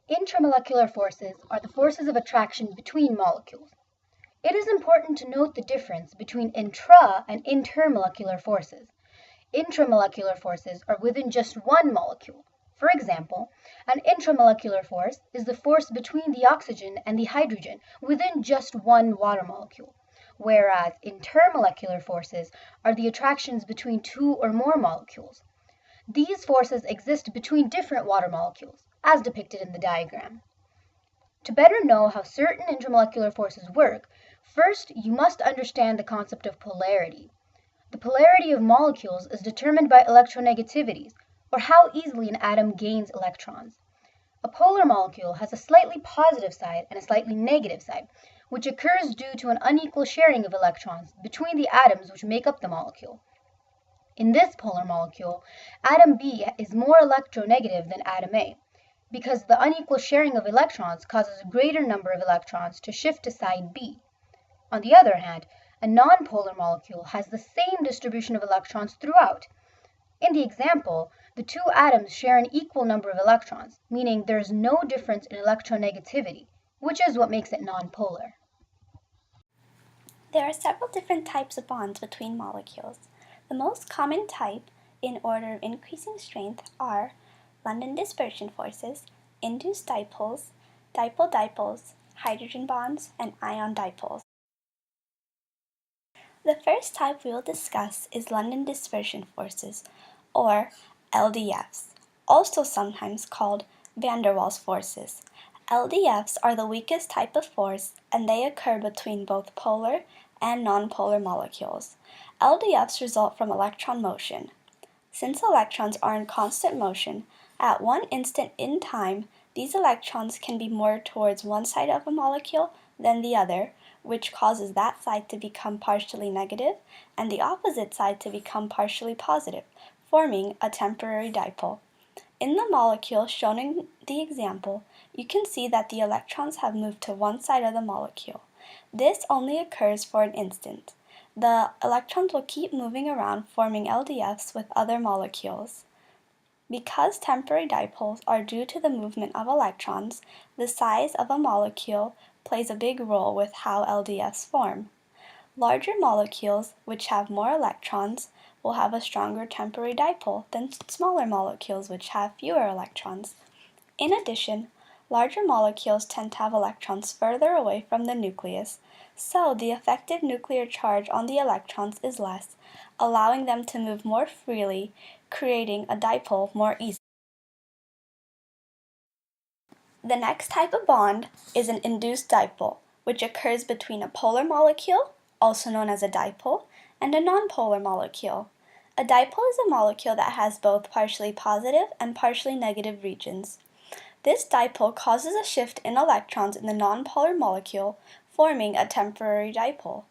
Intramolecular forces are the forces of attraction between molecules. It is important to note the difference between intra and intermolecular forces. Intramolecular forces are within just one molecule. For example, an intramolecular force is the force between the oxygen and the hydrogen within just one water molecule, whereas intermolecular forces are the attractions between two or more molecules. These forces exist between different water molecules, as depicted in the diagram. To better know how certain intermolecular forces work, first you must understand the concept of polarity. The polarity of molecules is determined by electronegativities, or how easily an atom gains electrons. A polar molecule has a slightly positive side and a slightly negative side, which occurs due to an unequal sharing of electrons between the atoms which make up the molecule. In this polar molecule, atom B is more electronegative than atom A, because the unequal sharing of electrons causes a greater number of electrons to shift to side B. On the other hand, a nonpolar molecule has the same distribution of electrons throughout. In the example, the two atoms share an equal number of electrons, meaning there is no difference in electronegativity, which is what makes it nonpolar. There are several different types of bonds between molecules. The most common type, in order of increasing strength, are London dispersion forces, induced dipoles, dipole-dipoles, hydrogen bonds, and ion dipoles. The first type we will discuss is London dispersion forces, or LDFs, also sometimes called van der Waals forces. LDFs are the weakest type of force, and they occur between both polar and nonpolar molecules. LDFs result from electron motion. Since electrons are in constant motion, at one instant in time, these electrons can be more towards one side of a molecule than the other, which causes that side to become partially negative and the opposite side to become partially positive, forming a temporary dipole. In the molecule shown in the example, you can see that the electrons have moved to one side of the molecule. This only occurs for an instant. The electrons will keep moving around, forming LDFs with other molecules. Because temporary dipoles are due to the movement of electrons, the size of a molecule plays a big role with how LDFs form. Larger molecules, which have more electrons, will have a stronger temporary dipole than smaller molecules which have fewer electrons. In addition, larger molecules tend to have electrons further away from the nucleus, so the effective nuclear charge on the electrons is less, allowing them to move more freely, creating a dipole more easily. The next type of bond is an induced dipole, which occurs between a polar molecule, also known as a dipole, and a nonpolar molecule. A dipole is a molecule that has both partially positive and partially negative regions. This dipole causes a shift in electrons in the nonpolar molecule, forming a temporary dipole.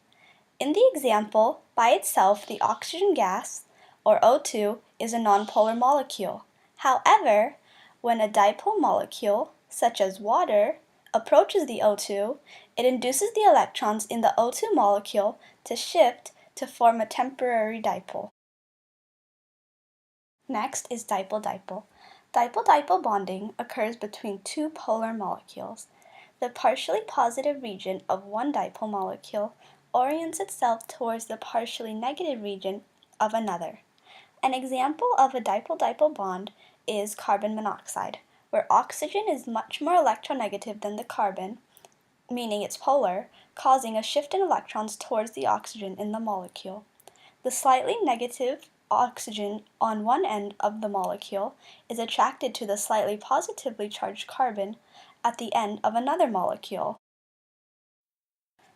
In the example, by itself, the oxygen gas, or O2, is a nonpolar molecule. However, when a dipole molecule, such as water, approaches the O2, it induces the electrons in the O2 molecule to shift to form a temporary dipole. Next is dipole-dipole. Dipole-dipole bonding occurs between two polar molecules. The partially positive region of one dipole molecule orients itself towards the partially negative region of another. An example of a dipole-dipole bond is carbon monoxide, where oxygen is much more electronegative than the carbon, meaning it's polar, causing a shift in electrons towards the oxygen in the molecule. The slightly negative oxygen on one end of the molecule is attracted to the slightly positively charged carbon at the end of another molecule.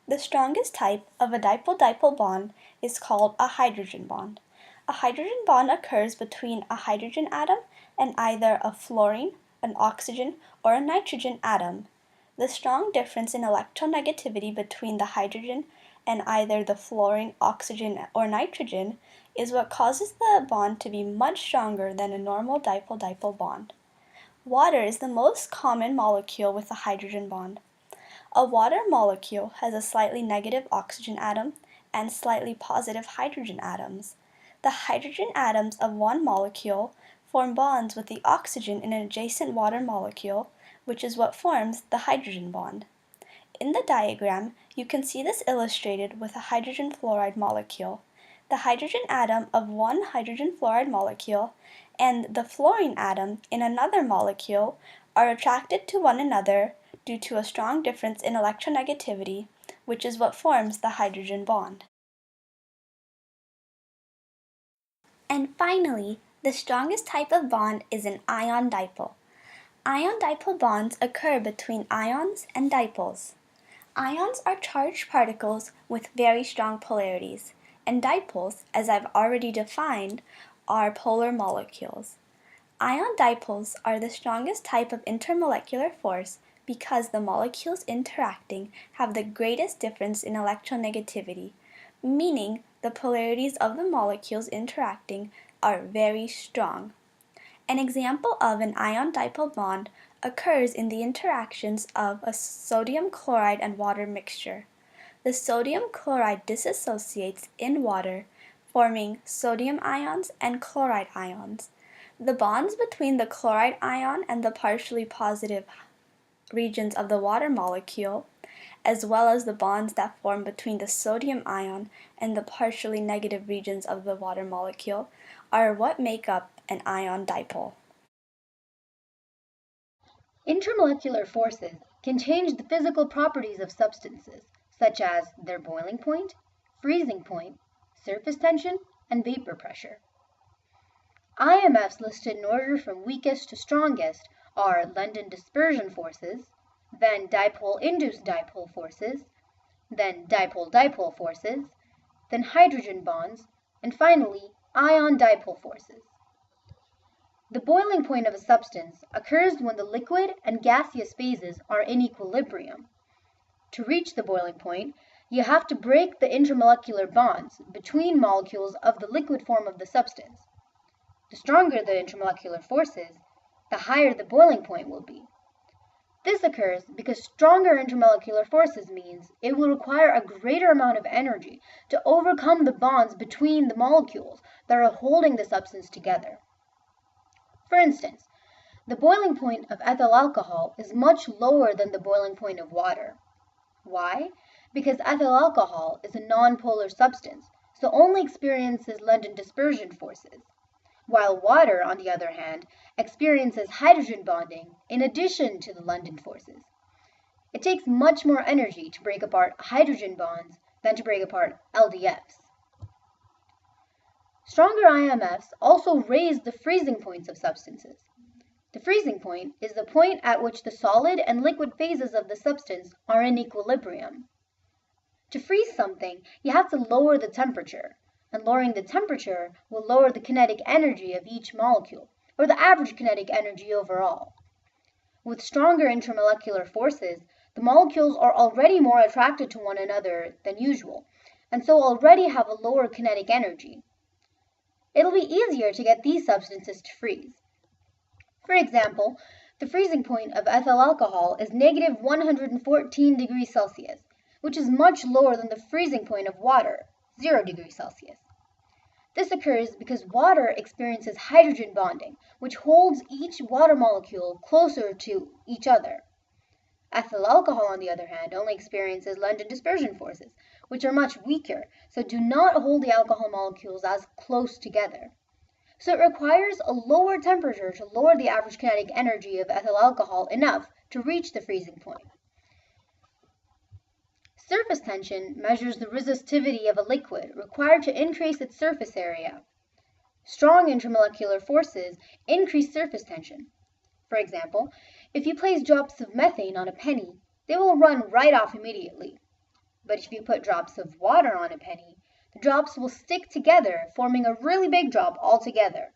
The strongest type of a dipole-dipole bond is called a hydrogen bond. A hydrogen bond occurs between a hydrogen atom and either a fluorine, an oxygen, or a nitrogen atom. The strong difference in electronegativity between the hydrogen and either the fluorine, oxygen, or nitrogen is what causes the bond to be much stronger than a normal dipole-dipole bond. Water is the most common molecule with a hydrogen bond. A water molecule has a slightly negative oxygen atom and slightly positive hydrogen atoms. The hydrogen atoms of one molecule form bonds with the oxygen in an adjacent water molecule, which is what forms the hydrogen bond. In the diagram, you can see this illustrated with a hydrogen fluoride molecule. The hydrogen atom of one hydrogen fluoride molecule and the fluorine atom in another molecule are attracted to one another due to a strong difference in electronegativity, which is what forms the hydrogen bond. And finally, the strongest type of bond is an ion dipole. Ion-dipole bonds occur between ions and dipoles. Ions are charged particles with very strong polarities, and dipoles, as I've already defined, are polar molecules. Ion dipoles are the strongest type of intermolecular force because the molecules interacting have the greatest difference in electronegativity, meaning the polarities of the molecules interacting are very strong. An example of an ion dipole bond occurs in the interactions of a sodium chloride and water mixture. The sodium chloride dissociates in water, forming sodium ions and chloride ions. The bonds between the chloride ion and the partially positive regions of the water molecule, as well as the bonds that form between the sodium ion and the partially negative regions of the water molecule, are what make up an ion dipole. Intermolecular forces can change the physical properties of substances, such as their boiling point, freezing point, surface tension, and vapor pressure. IMFs listed in order from weakest to strongest are London dispersion forces, then dipole-induced dipole forces, then dipole-dipole forces, then hydrogen bonds, and finally ion dipole forces. The boiling point of a substance occurs when the liquid and gaseous phases are in equilibrium. To reach the boiling point, you have to break the intermolecular bonds between molecules of the liquid form of the substance. The stronger the intermolecular forces, the higher the boiling point will be. This occurs because stronger intermolecular forces means it will require a greater amount of energy to overcome the bonds between the molecules that are holding the substance together. For instance, the boiling point of ethyl alcohol is much lower than the boiling point of water. Why? Because ethyl alcohol is a nonpolar substance, so only experiences London dispersion forces, while water, on the other hand, experiences hydrogen bonding in addition to the London forces. It takes much more energy to break apart hydrogen bonds than to break apart LDFs. Stronger IMFs also raise the freezing points of substances. The freezing point is the point at which the solid and liquid phases of the substance are in equilibrium. To freeze something, you have to lower the temperature, and lowering the temperature will lower the kinetic energy of each molecule, or the average kinetic energy overall. With stronger intermolecular forces, the molecules are already more attracted to one another than usual, and so already have a lower kinetic energy. It'll be easier to get these substances to freeze. For example, the freezing point of ethyl alcohol is negative 114 degrees Celsius, which is much lower than the freezing point of water, 0 degrees Celsius. This occurs because water experiences hydrogen bonding, which holds each water molecule closer to each other. Ethyl alcohol, on the other hand, only experiences London dispersion forces, which are much weaker, so do not hold the alcohol molecules as close together. So it requires a lower temperature to lower the average kinetic energy of ethyl alcohol enough to reach the freezing point. Surface tension measures the resistivity of a liquid required to increase its surface area. Strong intermolecular forces increase surface tension. For example, if you place drops of methane on a penny, they will run right off immediately. But if you put drops of water on a penny, the drops will stick together, forming a really big drop altogether.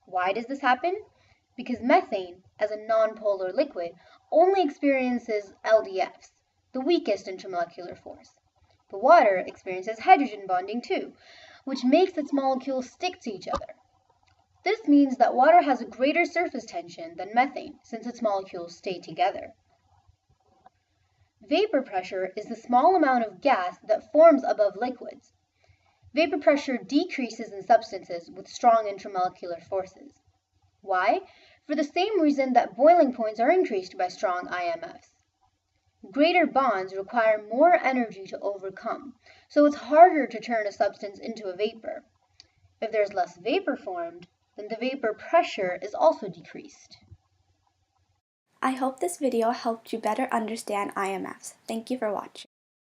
Why does this happen? Because methane, as a nonpolar liquid, only experiences LDFs, the weakest intermolecular force. But water experiences hydrogen bonding too, which makes its molecules stick to each other. This means that water has a greater surface tension than methane, since its molecules stay together. Vapor pressure is the small amount of gas that forms above liquids. Vapor pressure decreases in substances with strong intermolecular forces. Why? for the same reason that boiling points are increased by strong IMFs. Greater bonds require more energy to overcome, so it's harder to turn a substance into a vapor. If there's less vapor formed, then the vapor pressure is also decreased. I hope this video helped you better understand IMFs. Thank you for watching.